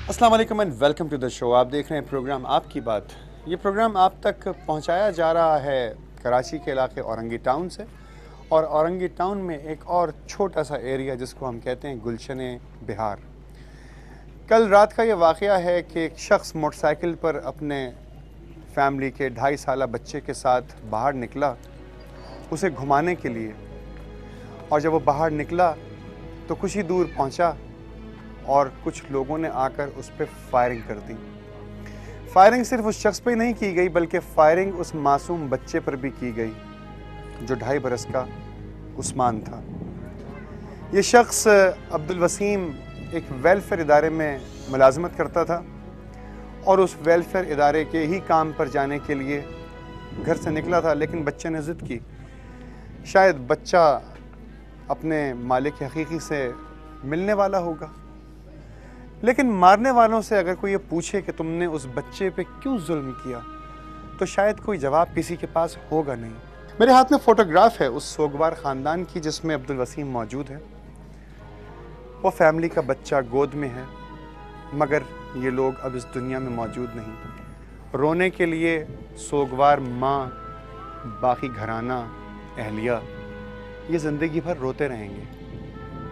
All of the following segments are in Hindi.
अस्सलाम वालेकुम and welcome to the show. आप देख रहे हैं प्रोग्राम आपकी बात। ये प्रोग्राम आप तक पहुंचाया जा रहा है कराची के इलाके औरंगी टाउन से, और औरंगी टाउन में एक और छोटा सा एरिया जिसको हम कहते हैं गुलशन बिहार। कल रात का ये वाक़या है कि एक शख्स मोटरसाइकिल पर अपने फैमिली के 2.5 साला बच्चे के साथ बाहर निकला उसे घुमाने के लिए, और जब वो बाहर निकला तो कुछ ही दूर पहुंचा और कुछ लोगों ने आकर उस पर फायरिंग कर दी। फायरिंग सिर्फ उस शख्स पे नहीं की गई बल्कि फायरिंग उस मासूम बच्चे पर भी की गई जो 2.5 बरस का उस्मान था। ये शख्स अब्दुल वसीम एक वेलफेयर इदारे में मुलाजमत करता था और उस वेलफेयर इदारे के ही काम पर जाने के लिए घर से निकला था, लेकिन बच्चे ने ज़िद की। शायद बच्चा अपने मालिक हकीकी से मिलने वाला होगा, लेकिन मारने वालों से अगर कोई ये पूछे कि तुमने उस बच्चे पे क्यों जुल्म किया तो शायद कोई जवाब किसी के पास होगा नहीं। मेरे हाथ में फ़ोटोग्राफ है उस सोगवार ख़ानदान की जिसमें अब्दुल वसीम मौजूद है। वो फैमिली का बच्चा गोद में है, मगर ये लोग अब इस दुनिया में मौजूद नहीं। रोने के लिए सोगवार माँ, बाकी घराना, अहलिया ये ज़िंदगी भर रोते रहेंगे,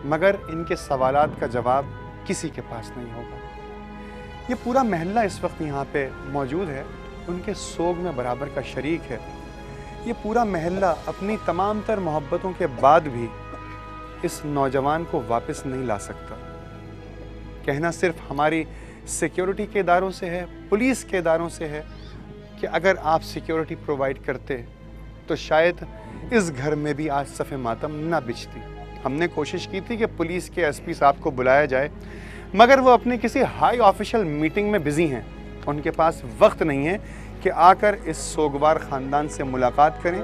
मगर इनके सवालात का जवाब किसी के पास नहीं होगा। ये पूरा महल्ला इस वक्त यहाँ पे मौजूद है, उनके सोग में बराबर का शरीक है। ये पूरा महल्ला अपनी तमाम तर मोहब्बतों के बाद भी इस नौजवान को वापस नहीं ला सकता। कहना सिर्फ हमारी सिक्योरिटी के इदारों से है, पुलिस के इदारों से है कि अगर आप सिक्योरिटी प्रोवाइड करते तो शायद इस घर में भी आज सफ़े मातम ना बिछती। हमने कोशिश की थी कि पुलिस के एसपी साहब को बुलाया जाए, मगर वो अपनी किसी हाई ऑफिशियल मीटिंग में बिजी हैं। उनके पास वक्त नहीं है कि आकर इस सोगवार ख़ानदान से मुलाकात करें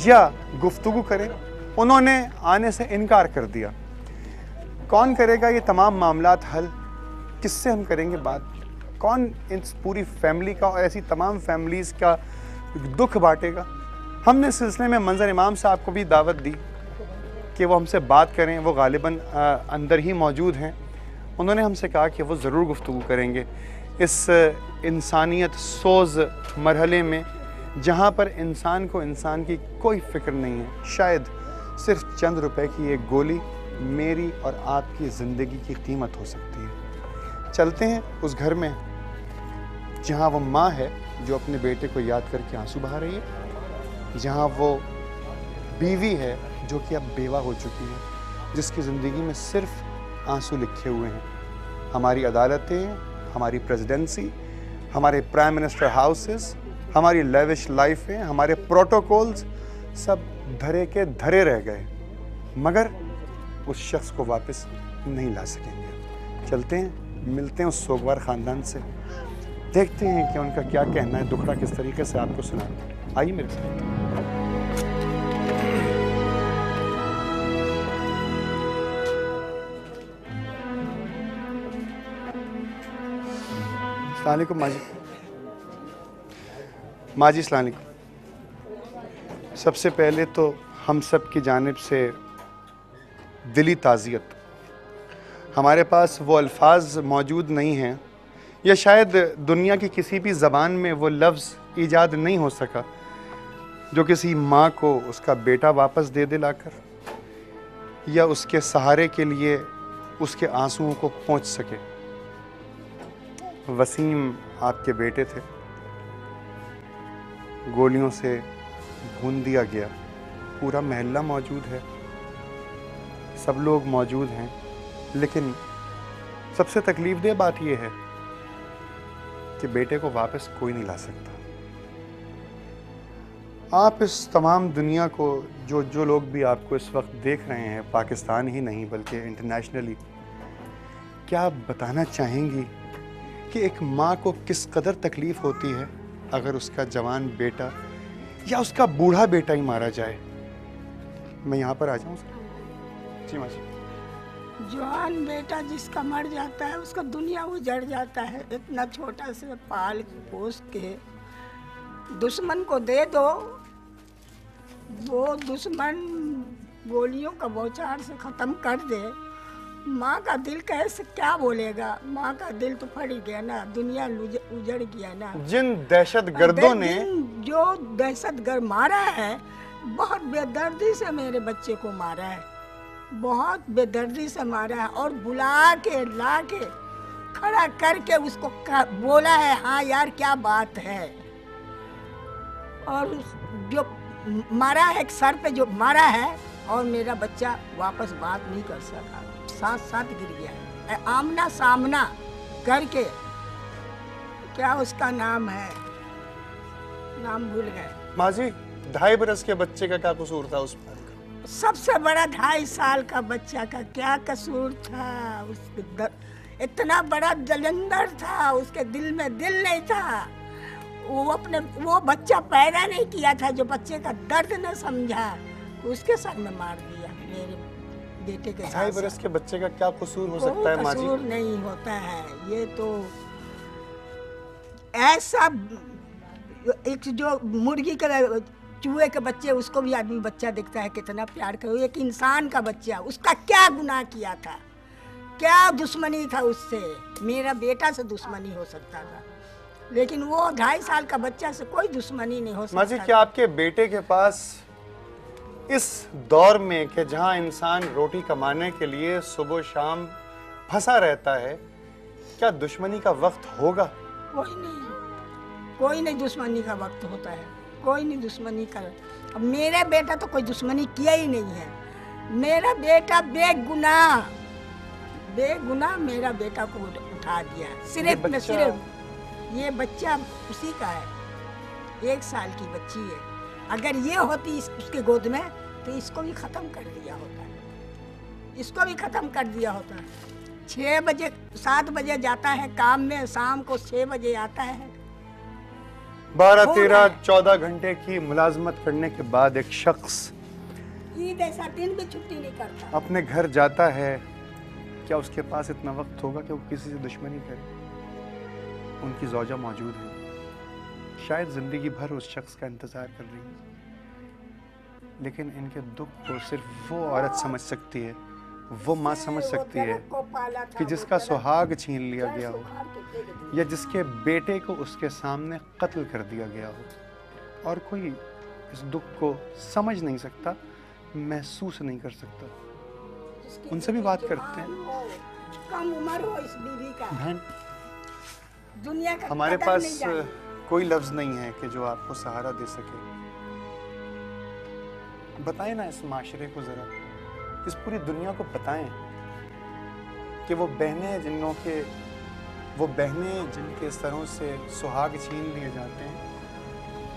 या गुफ्तगू करें। उन्होंने आने से इनकार कर दिया। कौन करेगा ये तमाम मामलात हल? किससे हम करेंगे बात? कौन इस पूरी फैमिली का और ऐसी तमाम फैमिलीज़ का दुख बांटेगा? हमने इस सिलसिले में मंजर इमाम साहब को भी दावत दी कि वो हमसे बात करें। वो गालिबन अंदर ही मौजूद हैं। उन्होंने हमसे कहा कि वो ज़रूर गुफ्तगू करेंगे इस इंसानियत सोज़ मरहले में जहाँ पर इंसान को इंसान की कोई फ़िक्र नहीं है। शायद सिर्फ चंद रुपए की एक गोली मेरी और आपकी ज़िंदगी की कीमत हो सकती है। चलते हैं उस घर में जहाँ वो माँ है जो अपने बेटे को याद करके आंसू बहा रही है, जहाँ वो बीवी है जो कि अब बेवा हो चुकी है, जिसकी ज़िंदगी में सिर्फ आंसू लिखे हुए हैं। हमारी अदालतें, हमारी प्रेसिडेंसी, हमारे प्राइम मिनिस्टर हाउसेस, हमारी लेविश लाइफें, हमारे प्रोटोकॉल्स सब धरे के धरे रह गए, मगर उस शख्स को वापस नहीं ला सकेंगे। चलते हैं, मिलते हैं उस सोगवार ख़ानदान से, देखते हैं कि उनका क्या कहना है, दुखड़ा किस तरीके से आपको सुनाते हैं। आइए मेरे साथ। अस्सलाम वालेकुम माजी, अस्सलाम वालेकुम। सबसे पहले तो हम सब की जानिब से दिली ताज़ियत। हमारे पास वो अल्फाज मौजूद नहीं हैं या शायद दुनिया की किसी भी ज़बान में वो लफ्ज़ ईजाद नहीं हो सका जो किसी माँ को उसका बेटा वापस दे दे लाकर, या उसके सहारे के लिए उसके आंसुओं को पोंछ सके। वसीम आपके बेटे थे, गोलियों से भून दिया गया। पूरा महल्ला मौजूद है, सब लोग मौजूद हैं, लेकिन सबसे तकलीफ़देह बात यह है कि बेटे को वापस कोई नहीं ला सकता। आप इस तमाम दुनिया को, जो लोग भी आपको इस वक्त देख रहे हैं, पाकिस्तान ही नहीं बल्कि इंटरनेशनली, क्या आप बताना चाहेंगी कि एक माँ को किस कदर तकलीफ़ होती है अगर उसका जवान बेटा या उसका बूढ़ा बेटा ही मारा जाए? मैं यहाँ पर आ जाऊँ जी माँ जी। जवान बेटा जिसका मर जाता है उसका दुनिया उजड़ जाता है। इतना छोटा से पाल पोस के दुश्मन को दे दो, वो दुश्मन गोलियों का बौछार से ख़त्म कर दे माँ का दिल कैसे क्या बोलेगा, माँ का दिल तो फट ही गया ना, दुनिया उजड़ गया ना। जिन दहशतगर्दों ने जो दहशतगर्द मारा है, बहुत बेदर्दी से मेरे बच्चे को मारा है, बहुत बेदर्दी से मारा है, और बुला के ला के खड़ा करके उसको बोला है हाँ यार क्या बात है। और जो मारा है सर पे, जो मारा है, और मेरा बच्चा वापस बात नहीं कर सका, साथ साथ गिर गया है, आमना सामना करके। क्या उसका नाम है, नाम भूल गए। माँ जी, 2.5 बरस के बच्चे का क्या कसूर था उस पर? सबसे बड़ा 2.5 साल का बच्चा का क्या कसूर था? उसके इतना बड़ा जलंधर था, उसके दिल में दिल नहीं था। वो बच्चा पैदा नहीं किया था, जो बच्चे का दर्द न समझा, उसके सर में मार दिया मेरे बेटे के। 2.5 बरस के बच्चे का क्या कसूर हो सकता है माँ जी? कसूर नहीं होता है, ये तो ऐसा एक जो मुर्गी के चूहे के बच्चे, उसको भी आदमी बच्चा देखता है कितना प्यार करे, एक इंसान का बच्चा, उसका क्या गुनाह किया था, क्या दुश्मनी था उससे? मेरा बेटा से दुश्मनी हो सकता था, लेकिन वो 2.5 साल का बच्चा से कोई दुश्मनी नहीं हो सकता। माँ जी, क्या आपके बेटे के पास इस दौर में कि जहां इंसान रोटी कमाने के लिए सुबह शाम फंसा रहता है, क्या दुश्मनी का वक्त होगा? कोई नहीं दुश्मनी का वक्त होता है, कोई नहीं दुश्मनी का। अब मेरा बेटा तो कोई दुश्मनी किया ही नहीं है, मेरा बेटा बेगुनाह मेरा बेटा को उठा दिया, सिर्फ न सिर्फ ये बच्चा उसी का है, 1 साल की बच्ची है। अगर ये होती उसके गोद में तो इसको भी खत्म कर दिया होता, इसको भी खत्म कर दिया होता। 6 बजे 7 बजे जाता है काम में, शाम को 6 बजे आता है। 12, 13, 14 घंटे की मुलाजमत करने के बाद एक शख्स ईद ऐसा दिन भी छुट्टी नहीं करता, अपने घर जाता है, क्या उसके पास इतना वक्त होगा कि वो किसी से दुश्मनी करे? उनकी ज़ौजा मौजूद है, शायद ज़िंदगी भर उस शख्स का इंतज़ार कर रही है, लेकिन इनके दुख को सिर्फ वो औरत समझ सकती है, वो माँ समझ सकती है कि जिसका सुहाग छीन लिया गया हो, या जिसके बेटे को उसके सामने कत्ल कर दिया गया हो, और कोई इस दुख को समझ नहीं सकता, महसूस नहीं कर सकता। उनसे भी बात करते हैं। कम उम्र हो इस बीवी का, बहन, दुनिया का हमारे पास कोई लफ्ज़ नहीं है कि जो आपको सहारा दे सके। बताएं ना इस माशरे को ज़रा, इस पूरी दुनिया को बताएं कि वो बहनें जिनके सरों से सुहाग छीन लिए जाते हैं,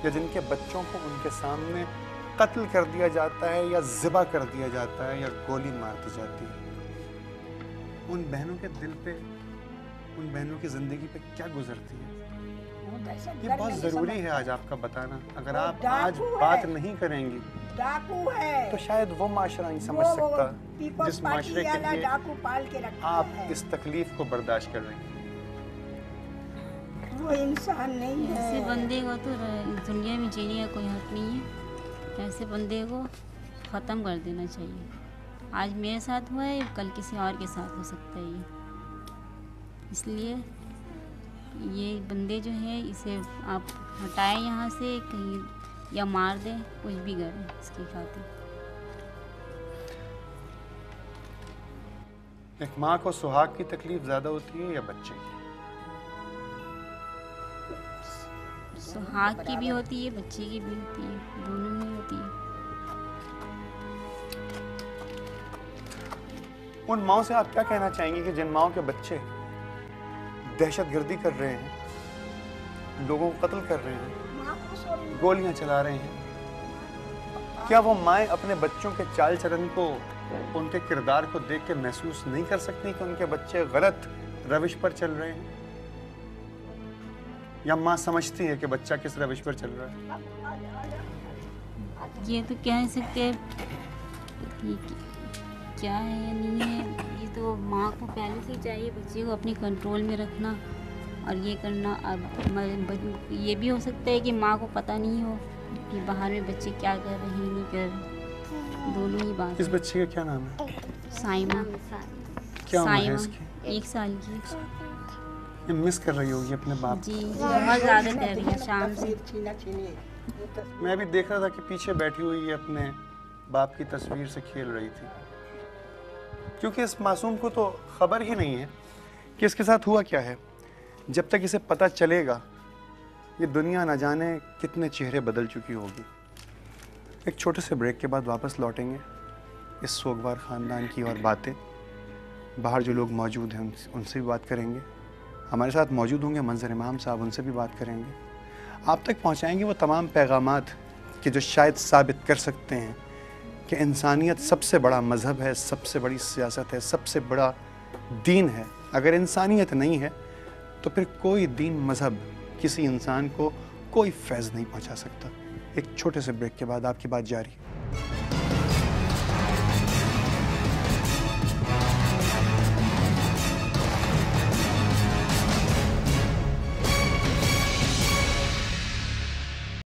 या जिनके बच्चों को उनके सामने कत्ल कर दिया जाता है, या ज़िबा कर दिया जाता है, या गोली मार दी जाती है, उन बहनों के दिल पे, उन बहनों की ज़िंदगी पे क्या गुजरती है? ये बहुत ज़रूरी है आज आपका बताना। अगर आप आज बात नहीं करेंगी डाकू है, तो शायद वो माशरा नहीं समझ सकता जिस माशरे के लिए डाकू पाल के रखा आप है। इस तकलीफ को बर्दाश्त कर रहे हैं। वो इंसान नहीं है। ऐसे बंदे को तो दुनिया में जीने का कोई हक नहीं है, ऐसे बंदे को ख़त्म कर देना चाहिए। आज मेरे साथ हुआ है, कल किसी और के साथ हो सकता है ये, इसलिए ये बंदे जो है इसे आप हटाएं यहाँ से कहीं, या मार दें, कुछ भी करें इसकी खातिर। एक माँ को सुहाग की तकलीफ ज़्यादा होती है या बच्चे की? सुहाग की भी होती है, बच्चे की भी होती है, दोनों ही होती है। उन माओं से आप क्या कहना चाहेंगे कि जिन माओं के बच्चे दहशतगर्दी कर रहे हैं, लोगों को कत्ल कर रहे हैं, गोलियां चला रहे हैं, क्या वो माएँ अपने बच्चों के चाल चलन को, उनके किरदार को देख के महसूस नहीं कर सकती कि उनके बच्चे गलत रविश पर चल रहे हैं? या माँ समझती है कि बच्चा किस रविश पर चल रहा है? ये तो कह सकते क्या है या नहीं है, ये तो माँ को पहले से चाहिए बच्चे को अपनी कंट्रोल में रखना और ये करना। अब ये भी हो सकता है कि माँ को पता नहीं हो कि बाहर में बच्चे क्या कर रहे हैं, नहीं कर रहे, दोनों ही बात। इस बच्चे का क्या नाम है? साइमा। क्या उम्र है साइमा, इसकी? 1 साल की। ये मिस कर रही होगी अपने बाप जी बहुत ज़्यादा कर रही है शाम से। मैं भी देख रहा था कि पीछे बैठी हुई ये अपने बाप की तस्वीर से खेल रही थी, क्योंकि इस मासूम को तो खबर ही नहीं है कि इसके साथ हुआ क्या है। जब तक इसे पता चलेगा ये दुनिया न जाने कितने चेहरे बदल चुकी होगी। एक छोटे से ब्रेक के बाद वापस लौटेंगे इस सोगवार ख़ानदान की और बातें। बाहर जो लोग मौजूद हैं उनसे भी बात करेंगे। हमारे साथ मौजूद होंगे मंजर इमाम साहब, उनसे भी बात करेंगे। आप तक पहुंचाएंगे वो तमाम पैगामात कि जो शायद साबित कर सकते हैं कि इंसानियत सबसे बड़ा मज़हब है, सबसे बड़ी सियासत है, सबसे बड़ा दीन है। अगर इंसानियत नहीं है तो फिर कोई दीन मज़हब किसी इंसान को कोई फैज़ नहीं पहुंचा सकता। एक छोटे से ब्रेक के बाद आपकी बात जारी।